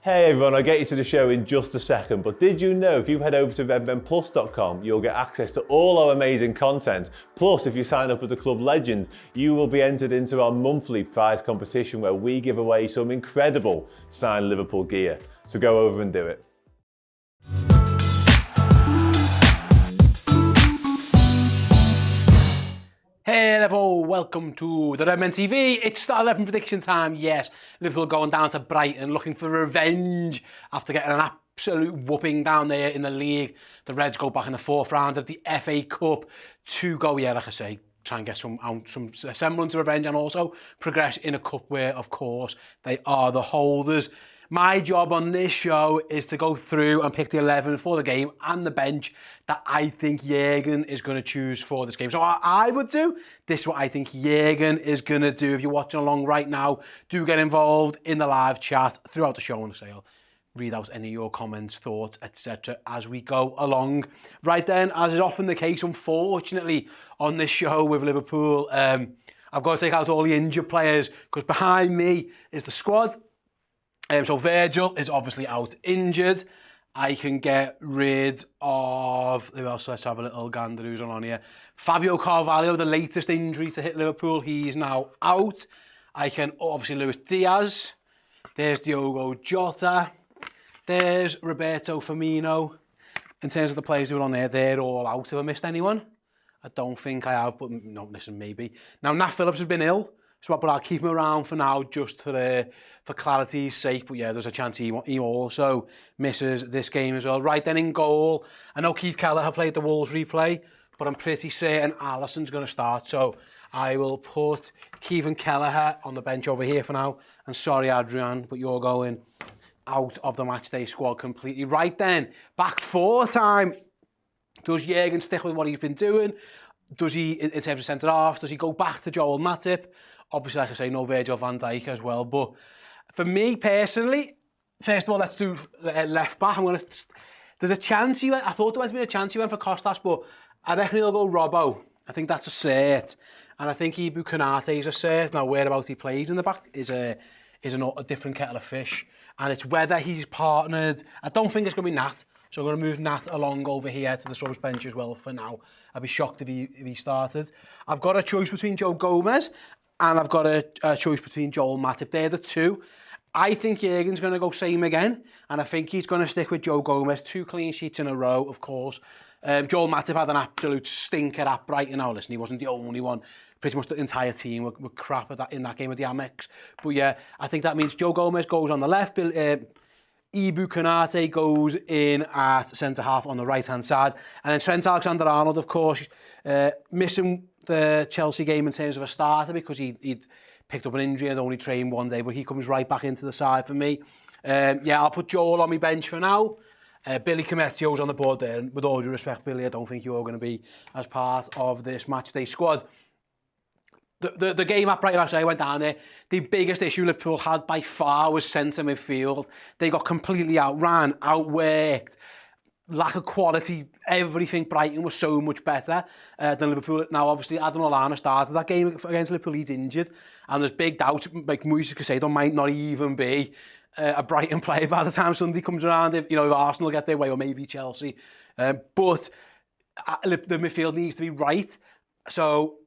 Hey everyone, I'll get you to the show in just a second, but did you know if you head over to redmenplus.com, you'll get access to all our amazing content. Plus, if you sign up as a Club Legend, you will be entered into our monthly prize competition where we give away some incredible signed Liverpool gear. So go over and do it. Hey Liverpool, welcome to the Redmen TV. It's Star 11 prediction time. Yes, Liverpool going down to Brighton looking for revenge after getting an absolute whooping down there in the league. The Reds go back in the fourth round of the FA Cup to go, like I say, try and get some semblance of revenge and also progress in a cup where, of course, they are the holders. My job on this show is to go through and pick the 11 for the game and the bench that I think Jurgen is going to choose for this game. So what I would do, this is what I think Jurgen is going to do. If you're watching along right now, do get involved in the live chat throughout the show, and I'll read out any of your comments, thoughts, etc. as we go along. Right then, as is often the case, unfortunately, on this show with Liverpool, I've got to take out all the injured players because behind me is the squad. So Virgil is obviously out injured. I can get rid of, who else? Let's have a little gander who's on here. Fabio Carvalho, the latest injury to hit Liverpool, he's now out. I can, obviously, Luis Diaz. There's Diogo Jota. There's Roberto Firmino. In terms of the players who are on there, they're all out. Have I missed anyone? I don't think I have, but no, listen, maybe. Now, Nat Phillips has been ill. But I'll keep him around for now, just for clarity's sake. But yeah, there's a chance he also misses this game as well. Right then in goal, I know Keith Kelleher played the Wolves replay, but I'm pretty certain Alisson's going to start. So I will put Keith Kelleher on the bench over here for now. And sorry, Adrian, but you're going out of the matchday squad completely. Right then, back four time. Does Jurgen stick with what he's been doing? Does he, in terms of centre-half, does he go back to Joel Matip? Obviously, like I say, no Virgil van Dijk as well. But for me personally, first of all, let's do left back. There's a chance I thought there was been a chance he went for Kostas, but I reckon he'll go Robbo. I think that's a cert. And I think Ibu Konate is a cert. Now, whereabouts he plays in the back is a different kettle of fish. And it's whether he's partnered. I don't think it's going to be Nat. So I'm going to move Nat along over here to the subs bench as well for now. I'd be shocked if he started. I've got a choice between Joe Gomez and I've got a choice between Joel Matip. They're the two. I think Jurgen's going to go same again, and I think he's going to stick with Joe Gomez. 2 clean sheets in a row, of course. Joel Matip had an absolute stinker at Brighton. Now, listen, he wasn't the only one. Pretty much the entire team were crap in that game with the Amex. But yeah, I think that means Joe Gomez goes on the left. Ibu Konate goes in at centre-half on the right-hand side. And then Trent Alexander-Arnold, of course, missing the Chelsea game in terms of a starter because he'd picked up an injury and only trained one day, but he comes right back into the side for me. Yeah, I'll put Joel on my bench for now. Billy Cometio's on the board there. And with all due respect, Billy, I don't think you're going to be as part of this matchday squad. The game at Brighton, I went down there. The biggest issue Liverpool had by far was centre midfield. They got completely outran, outworked, lack of quality, everything. Brighton was so much better than Liverpool. Now, obviously, Adam Lallana started that game against Liverpool. He's injured, and there's big doubt. Like Moise Caicedo might not even be a Brighton player by the time Sunday comes around. If Arsenal get their way, or maybe Chelsea. But the midfield needs to be right. So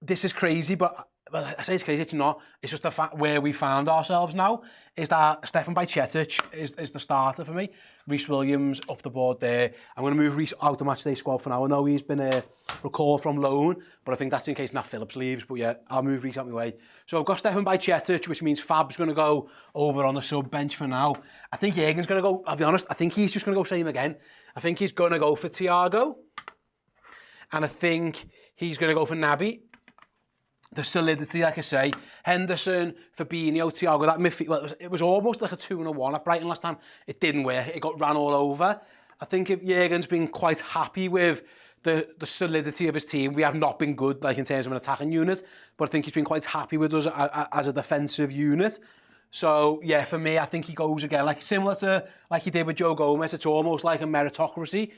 this is crazy, but I say it's crazy, it's not. It's just the fact where we found ourselves now is that Stefan Bajcetic is the starter for me. Reece Williams up the board there. I'm going to move Reece out the matchday squad for now. I know he's been recalled from loan, but I think that's in case Nat Phillips leaves. But yeah, I'll move Reece out my way. So I've got Stefan Bajcetic, which means Fab's going to go over on the sub bench for now. I think Jurgen's going to go, I'll be honest, I think he's just going to go same again. I think he's going to go for Thiago. And I think he's going to go for Naby. The solidity, like I say, Henderson, Fabinho, Thiago, that midfield, well, it was almost like a 2-1 at Brighton last time. It didn't work. It got ran all over. I think if Jurgen's been quite happy with the solidity of his team. We have not been good, like in terms of an attacking unit, but I think he's been quite happy with us as a defensive unit. So yeah, for me, I think he goes again, like similar to like he did with Joe Gomez. It's almost like a meritocracy.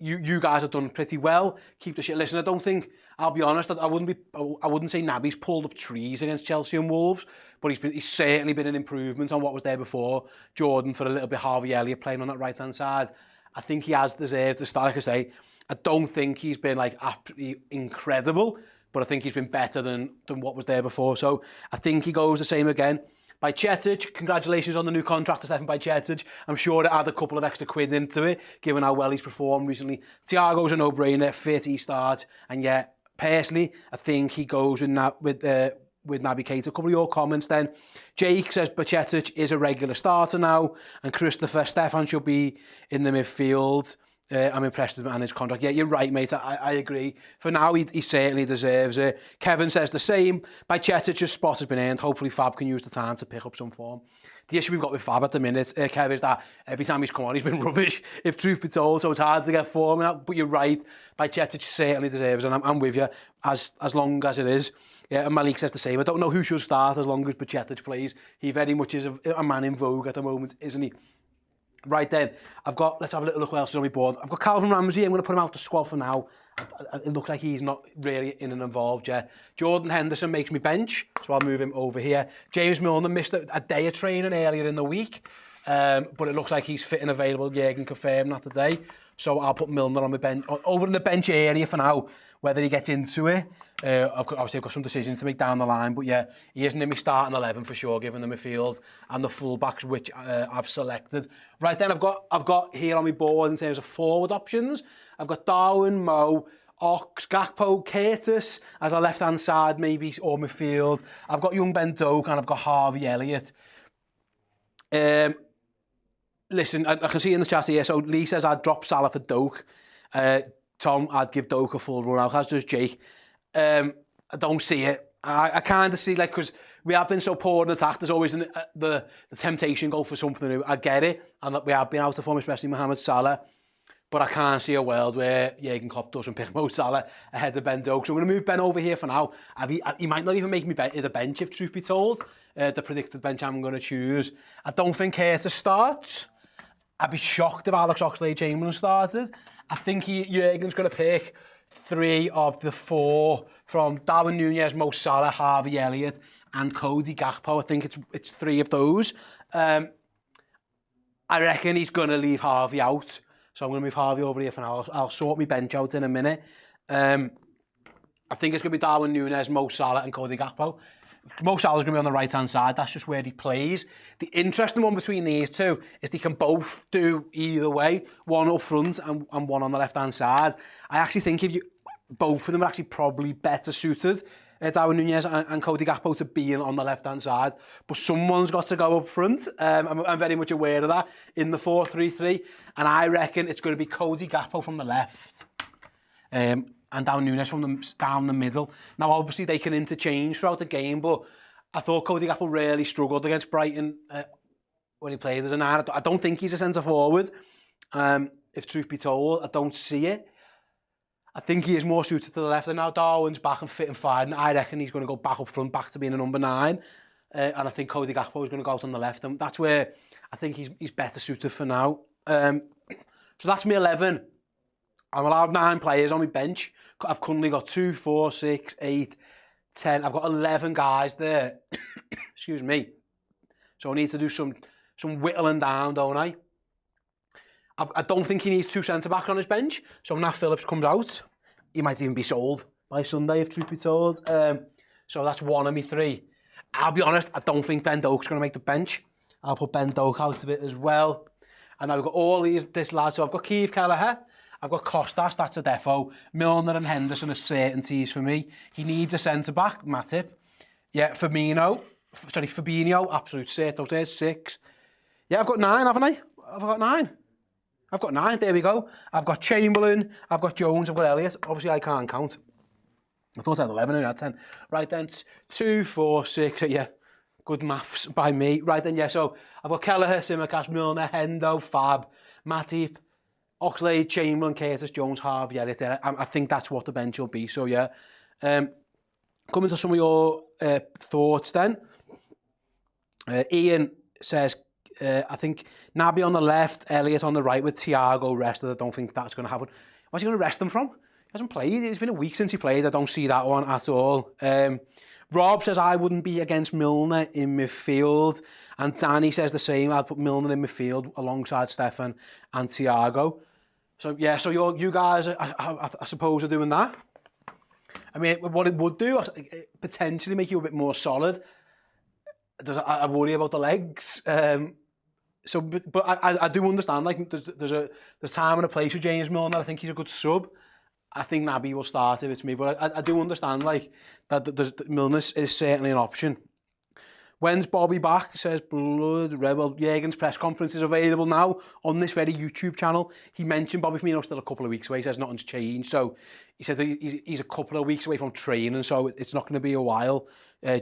you guys have done pretty well. Keep the shit. Listen, I don't think, I'll be honest, I wouldn't say Naby's pulled up trees against Chelsea and Wolves, but he's certainly been an improvement on what was there before. Jordan for a little bit, Harvey Elliott playing on that right-hand side. I think he has deserved the start. Like I say, I don't think he's been like absolutely incredible, but I think he's been better than what was there before. So I think he goes the same again. Bajcetic, congratulations on the new contract to Stefan Bajcetic. I'm sure it had a couple of extra quid into it, given how well he's performed recently. Thiago's a no-brainer, fit, he starts. And yeah, personally, I think he goes with Naby Keita. A couple of your comments then. Jake says Bajcetic is a regular starter now, and Christopher, Stefan should be in the midfield. I'm impressed with him and his contract. Yeah, you're right, mate. I agree. For now, he certainly deserves it. Kevin says the same. Bajcetic's spot has been earned. Hopefully, Fab can use the time to pick up some form. The issue we've got with Fab at the minute, Kev, is that every time he's come on, he's been rubbish, if truth be told, so it's hard to get form out. But you're right, Bajcetic certainly deserves it, and I'm with you, as long as it is. Yeah, and Malik says the same. I don't know who should start as long as Bajcetic plays. He very much is a man in vogue at the moment, isn't he? Right then, let's have a little look what else is on my board. I've got Calvin Ramsey. I'm going to put him out the squad for now. It looks like he's not really in and involved yet. Jordan Henderson makes me bench, so I'll move him over here. James Milner missed a day of training earlier in the week, but it looks like he's fit and available. Jurgen confirmed that today. So I'll put Milner on my bench, over in the bench area for now. Whether he gets into it, obviously I've got some decisions to make down the line, but yeah, he isn't in my starting 11 for sure, given the midfield and the fullbacks which I've selected. Right then, I've got here on my board in terms of forward options. I've got Darwin, Mo, Ox, Gakpo, Curtis as a left-hand side, maybe, or midfield. I've got young Ben Doak and I've got Harvey Elliott. Listen, I can see in the chat here, so Lee says I'd drop Salah for Doak. Tom, I'd give Doak a full run out, as does Jake. I don't see it. I kind of see, like, because we have been so poor in attack, there's always the temptation go for something new. I get it, and we have been out of form, especially Mohamed Salah, but I can't see a world where Jurgen Klopp doesn't pick Mo Salah ahead of Ben Doak. So I'm going to move Ben over here for now. He might not even make me the bench, if truth be told, the predicted bench I'm going to choose. I don't think Curtis starts. I'd be shocked if Alex Oxlade-Chamberlain started. I think Jurgen's going to pick 3 of the 4 from Darwin Núñez, Mo Salah, Harvey Elliott, and Cody Gakpo. I think it's 3 of those. I reckon he's going to leave Harvey out. So I'm going to move Harvey over here for now. I'll sort my bench out in a minute. I think it's going to be Darwin Núñez, Mo Salah, and Cody Gakpo. Mo Salah's going to be on the right-hand side. That's just where he plays. The interesting one between these two is they can both do either way. One up front and one on the left-hand side. I actually think both of them are actually probably better suited, Darwin Núñez and Cody Gakpo, to being on the left-hand side. But someone's got to go up front. I'm very much aware of that in the 4-3-3. And I reckon it's going to be Cody Gakpo from the left. And Darwin Núñez down the middle. Now, obviously, they can interchange throughout the game, but I thought Cody Gakpo really struggled against Brighton when he played as a 9. I don't think he's a centre-forward. If truth be told, I don't see it. I think he is more suited to the left, and now Darwin's back and fit and firing. I reckon he's going to go back up front, back to being a number 9. And I think Cody Gakpo is going to go out on the left, and that's where I think he's better suited for now. So that's me 11. I'm allowed 9 players on my bench. I've currently got 2, 4, 6, 8, 10. I've got 11 guys there. Excuse me. So I need to do some whittling down, don't I? I don't think he needs 2 centre-backs on his bench. So Nat Phillips comes out. He might even be sold by Sunday, if truth be told. So that's 1 of me 3. I'll be honest, I don't think Ben Doak's going to make the bench. I'll put Ben Doak out of it as well. And I've got all this lads. So I've got Keith Kelleher. I've got Costas, that's a defo. Milner and Henderson are certainties for me. He needs a centre-back, Matip. Yeah, Fabinho, absolute cert. There's 6. Yeah, I've got 9, haven't I? I've got 9, there we go. I've got Chamberlain, I've got Jones, I've got Elliott. Obviously, I can't count. I thought I had 11, I had 10. Right then, 2, 4, 6, yeah. Good maths by me. Right then, yeah, so I've got Kelleher, Simicast, Milner, Hendo, Fab, Matip, Oxlade, Chamberlain, Curtis, Jones, Harvey, Elliott. I think that's what the bench will be. So, yeah. Coming to some of your thoughts then. Ian says, I think Naby on the left, Elliott on the right with Thiago rested. I don't think that's going to happen. What's he going to rest him from? He hasn't played. It's been a week since he played. I don't see that one at all. Rob says, I wouldn't be against Milner in midfield. And Danny says the same. I'd put Milner in midfield alongside Stefan and Thiago. So, yeah, so you guys, I suppose, are doing that. I mean, what it would do, potentially make you a bit more solid. I worry about the legs. But I do understand, like, there's time and a place for James Milner. I think he's a good sub. I think Naby will start if it's me, but I do understand, like, that Milner is certainly an option. When's Bobby back? Says Blood Rebel. Jurgen's press conference is available now on this very YouTube channel. He mentioned Bobby Firmino's still a couple of weeks away. He says nothing's changed. So he said he's a couple of weeks away from training, so it's not going to be a while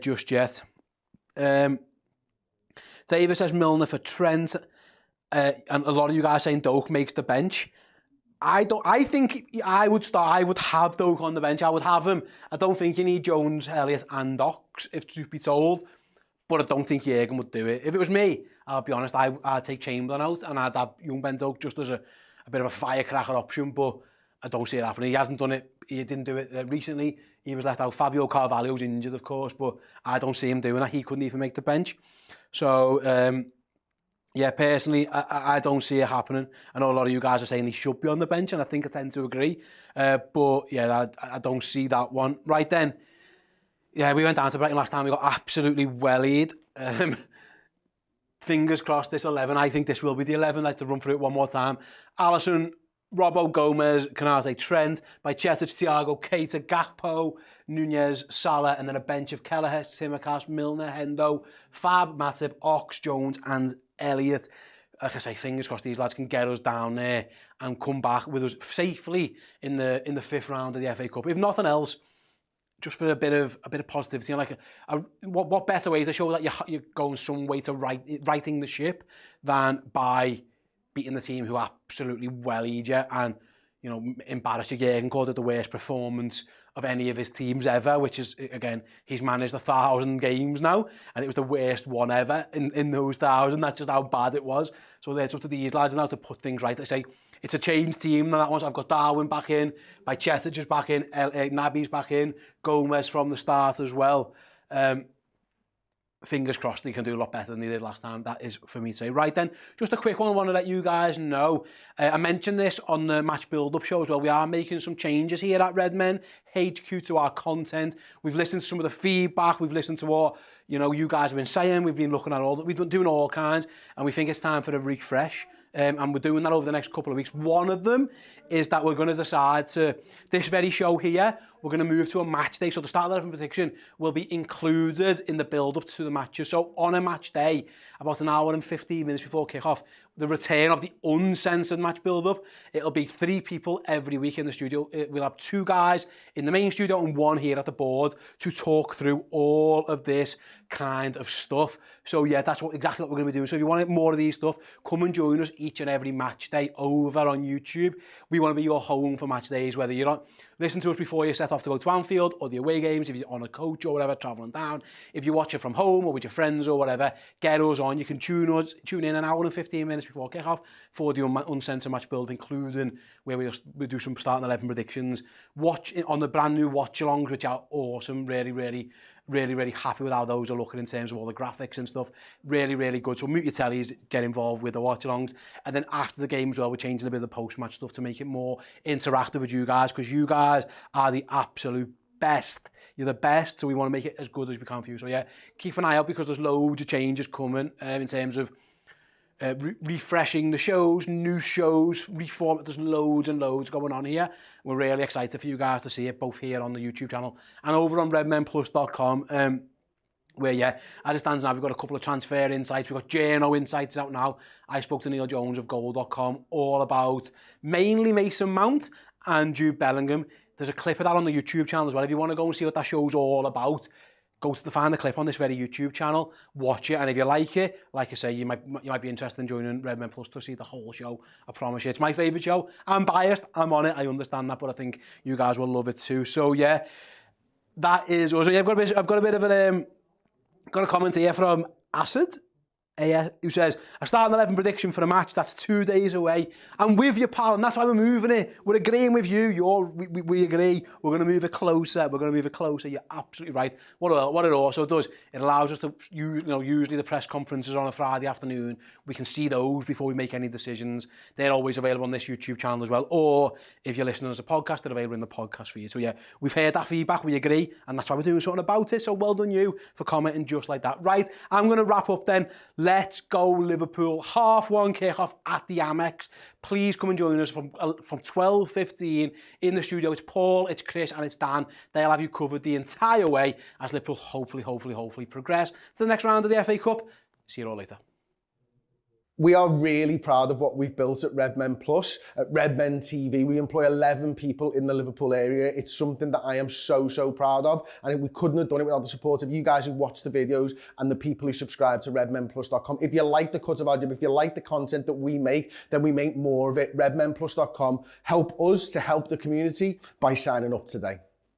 just yet. David says Milner for Trent, and a lot of you guys saying Doak makes the bench. I think I would have Doak on the bench. I would have him. I don't think you need Jones, Elliott and Ox, if truth be told. But I don't think Jurgen would do it. If it was me, I'll be honest, I'd take Chamberlain out and I'd have young Ben Doak just as a bit of a firecracker option, but I don't see it happening. He hasn't done it. He didn't do it recently. He was left out. Fabio Carvalho's injured, of course, but I don't see him doing that. He couldn't even make the bench. So, yeah, personally, I don't see it happening. I know a lot of you guys are saying he should be on the bench, and I think I tend to agree. But, yeah, I don't see that one. Right then, yeah, we went down to Brighton last time. We got absolutely wellied. Fingers crossed this 11. I think this will be the 11. Let's run through it one more time. Alisson, Robbo, Gomez, Canate, Trent, Bajcetic, Thiago, Keita, Gakpo, Nunez, Salah, and then a bench of Kelleher, Tsimikas, Milner, Hendo, Fab, Matip, Ox, Jones, and Elliott. Like I say, fingers crossed these lads can get us down there and come back with us safely in the fifth round of the FA Cup. If nothing else, just for a bit of positivity, like what better way to show that you're going some way to righting the ship than by beating the team who absolutely wellied you and, you know, embarrassed you. Jurgen called it the worst performance of any of his teams ever, which is, again, he's managed 1,000 games now, and it was the worst one ever in those 1,000. That's just how bad it was. So it's up to these lads now to put things right. They say it's a changed team. And that one, I've got Darwin back in, Bajcetic is back in, Naby's back in, Gomez from the start as well. Fingers crossed they can do a lot better than they did last time. That is for me to say. Right then, just a quick one I want to let you guys know. I mentioned this on the match build-up show as well. We are making some changes here at Redmen HQ to our content. We've listened to some of the feedback. We've listened to what, you know, you guys have been saying. We've been looking at all that. We've been doing all kinds, and we think it's time for a refresh. And we're doing that over the next couple of weeks. One of them is that we're going to decide to, this very show here, we're going to move to a match day. So the start 11 prediction will be included in the build-up to the matches. So on a match day, about an hour and 15 minutes before kick-off, the return of the uncensored match build-up, it'll be 3 people every week in the studio. We'll have 2 guys in the main studio and 1 here at the board to talk through all of this kind of stuff. So yeah, that's exactly what we're going to be doing. So if you want more of these stuff, come and join us each and every match day over on YouTube. We want to be your home for match days, whether you're not listen to us before you set off to go to Anfield or the away games, if you're on a coach or whatever, travelling down. If you watch it from home or with your friends or whatever, get us on. You can tune in an hour and 15 minutes before kickoff for the uncensored match build, including where we do some starting 11 predictions. Watch it on the brand new watch-alongs, which are awesome. Really happy with how those are looking in terms of all the graphics and stuff. Really good. So mute your tellies, get involved with the watch-alongs. And then after the game as well, we're changing a bit of the post-match stuff to make it more interactive with you guys, because you guys are the absolute best. You're the best, so we want to make it as good as we can for you. So yeah, keep an eye out, because there's loads of changes coming in terms of refreshing the shows, new shows, reformat. There's loads and loads going on here. We're really excited for you guys to see it, both here on the YouTube channel and over on redmenplus.com. Where, yeah, as it stands now, we've got a couple of transfer insights. We've got Journo insights out now. I spoke to Neil Jones of goal.com all about mainly Mason Mount and Jude Bellingham. There's a clip of that on the YouTube channel as well. If you want to go and see what that show's all about, find the clip on this very YouTube channel, watch it, and if you like it, like I say, you might be interested in joining Redmen Plus to see the whole show. I promise you, it's my favourite show. I'm biased, I'm on it, I understand that, but I think you guys will love it too. So yeah, that is us. I've got a bit of got a comment here from Acid. who says, a starting 11 prediction for a match that's 2 days away. I'm with you, pal, and that's why we're moving it. We're agreeing with you. We agree. We're going to move it closer. We're going to move it closer. You're absolutely right. What it also does, it allows us to, usually the press conferences on a Friday afternoon, we can see those before we make any decisions. They're always available on this YouTube channel as well. Or if you're listening as a podcast, they're available in the podcast feed. So yeah, we've heard that feedback. We agree. And that's why we're doing something about it. So well done you for commenting just like that. Right, I'm going to wrap up then. Let's go Liverpool. 1:30 kickoff at the Amex. Please come and join us from 12:15 in the studio. It's Paul, it's Chris and it's Dan. They'll have you covered the entire way as Liverpool hopefully progress to the next round of the FA Cup. See you all later. We are really proud of what we've built at Redmen Plus. At Redmen TV, we employ 11 people in the Liverpool area. It's something that I am so proud of. And we couldn't have done it without the support of you guys who watch the videos and the people who subscribe to redmenplus.com. If you like the cut of our job, if you like the content that we make, then we make more of it. Redmenplus.com. Help us to help the community by signing up today.